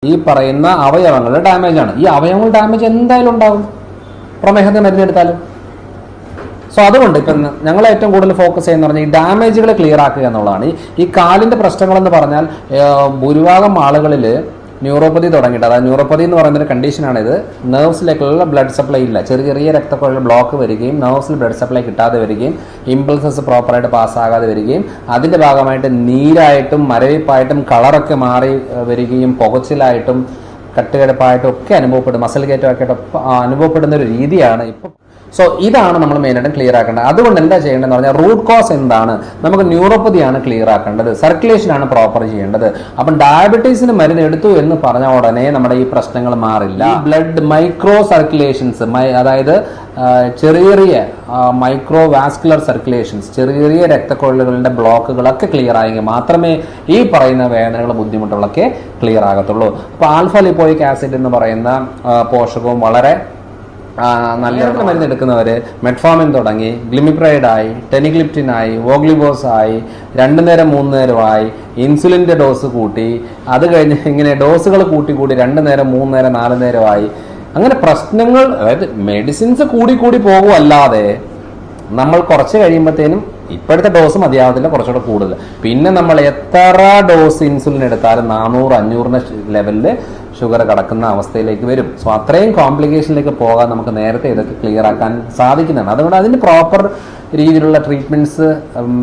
ഈ പറയുന്ന അവയവങ്ങളുടെ ഡാമേജ് ആണ്. ഈ അവയവങ്ങൾ ഡാമേജ് എന്തായാലും ഉണ്ടാവും പ്രമേഹത്തിന് മരുന്നെടുത്താലും. സോ അതുകൊണ്ട് ഇപ്പം ഞങ്ങൾ ഏറ്റവും കൂടുതൽ ഫോക്കസ് ചെയ്യുന്ന പറഞ്ഞാൽ ഈ ഡാമേജുകൾ ക്ലിയർ ആക്കുക എന്നുള്ളതാണ്. ഈ കാലിന്റെ പ്രശ്നങ്ങളെന്ന് പറഞ്ഞാൽ ഭൂരിഭാഗം ആളുകളിൽ ന്യൂറോപ്പതി തുടങ്ങിയിട്ട്, അതായത് ന്യൂറോപ്പതി എന്ന് പറയുന്ന ഒരു കണ്ടീഷനാണിത്. നെർവ്സിലേക്കുള്ള ബ്ലഡ് സപ്ലൈ ഇല്ല, ചെറിയ ചെറിയ രക്തക്കുഴൽ ബ്ലോക്ക് വരികയും നെർവ്സിൽ ബ്ലഡ് സപ്ലൈ കിട്ടാതെ വരികയും ഇമ്പൾസസ് പ്രോപ്പറായിട്ട് പാസ്സാകാതെ വരികയും അതിൻ്റെ ഭാഗമായിട്ട് നീരായിട്ടും മരവിപ്പായിട്ടും കളറൊക്കെ മാറി വരികയും പുകച്ചിലായിട്ടും കട്ടുകിടപ്പായിട്ടും ഒക്കെ അനുഭവപ്പെടും, മസിൽ കയറ്റമൊക്കെ അനുഭവപ്പെടുന്ന ഒരു രീതിയാണ് ഇപ്പം. സോ ഇതാണ് നമ്മൾ മെയിനായിട്ടും ക്ലിയർ ആക്കേണ്ടത്. അതുകൊണ്ട് എന്താ ചെയ്യേണ്ടതെന്ന് പറഞ്ഞാൽ റൂട്ട് കോസ് എന്താണ്, നമുക്ക് ന്യൂറോപ്പതിയാണ് ക്ലിയർ ആക്കേണ്ടത്, സർക്കുലേഷനാണ് പ്രോപ്പർ ചെയ്യേണ്ടത്. അപ്പം ഡയബറ്റീസിന് മരുന്ന് എടുത്തു എന്ന് പറഞ്ഞ ഉടനെ നമ്മുടെ ഈ പ്രശ്നങ്ങൾ മാറില്ല. ഈ ബ്ലഡ് മൈക്രോ സർക്കുലേഷൻസ്, അതായത് ചെറിയ ചെറിയ മൈക്രോ വാസ്കുലർ സർക്കുലേഷൻസ്, ചെറിയ ചെറിയ രക്തക്കൊഴലുകളുടെ ബ്ലോക്കുകളൊക്കെ ക്ലിയർ ആയെങ്കിൽ മാത്രമേ ഈ പറയുന്ന വേദനകൾ ബുദ്ധിമുട്ടുകളൊക്കെ ക്ലിയർ ആകത്തുള്ളൂ. അപ്പോൾ ആൽഫ ലിപ്പോയിക് ആസിഡ് എന്ന് പറയുന്ന പോഷകവും വളരെ നല്ല മരുന്ന് എടുക്കുന്നവര് മെറ്റ്ഫോമിൻ തുടങ്ങി ഗ്ലിമിപ്രൈഡായി, ടെനിഗ്ലിപ്റ്റിനായി, വോഗ്ലിബോസായി, 2 നേരം 3 നേരമായി, ഇൻസുലിൻ്റെ ഡോസ് കൂട്ടി, അത് കഴിഞ്ഞ് ഇങ്ങനെ ഡോസുകൾ കൂട്ടി 2 നേരം 3 നേരം 4 നേരമായി, അങ്ങനെ പ്രശ്നങ്ങൾ, അതായത് മെഡിസിൻസ് കൂടി പോകുമല്ലാതെ നമ്മൾ കുറച്ച് കഴിയുമ്പോഴത്തേനും ഇപ്പോഴത്തെ ഡോസ് മതിയാവത്തില്ല, കുറച്ചുകൂടെ കൂടുതൽ. പിന്നെ നമ്മൾ എത്ര ഡോസ് ഇൻസുലിൻ എടുത്താലും 400-500 ലെവലിൽ ഷുഗർ കടക്കുന്ന അവസ്ഥയിലേക്ക് വരും. സോ അത്രയും കോംപ്ലിക്കേഷനിലേക്ക് പോകാൻ നമുക്ക് നേരത്തെ ഇതൊക്കെ ക്ലിയർ ആക്കാൻ സാധിക്കുന്നതാണ്. അതുകൊണ്ട് അതിന് പ്രോപ്പർ രീതിയിലുള്ള ട്രീറ്റ്മെന്റ്സ്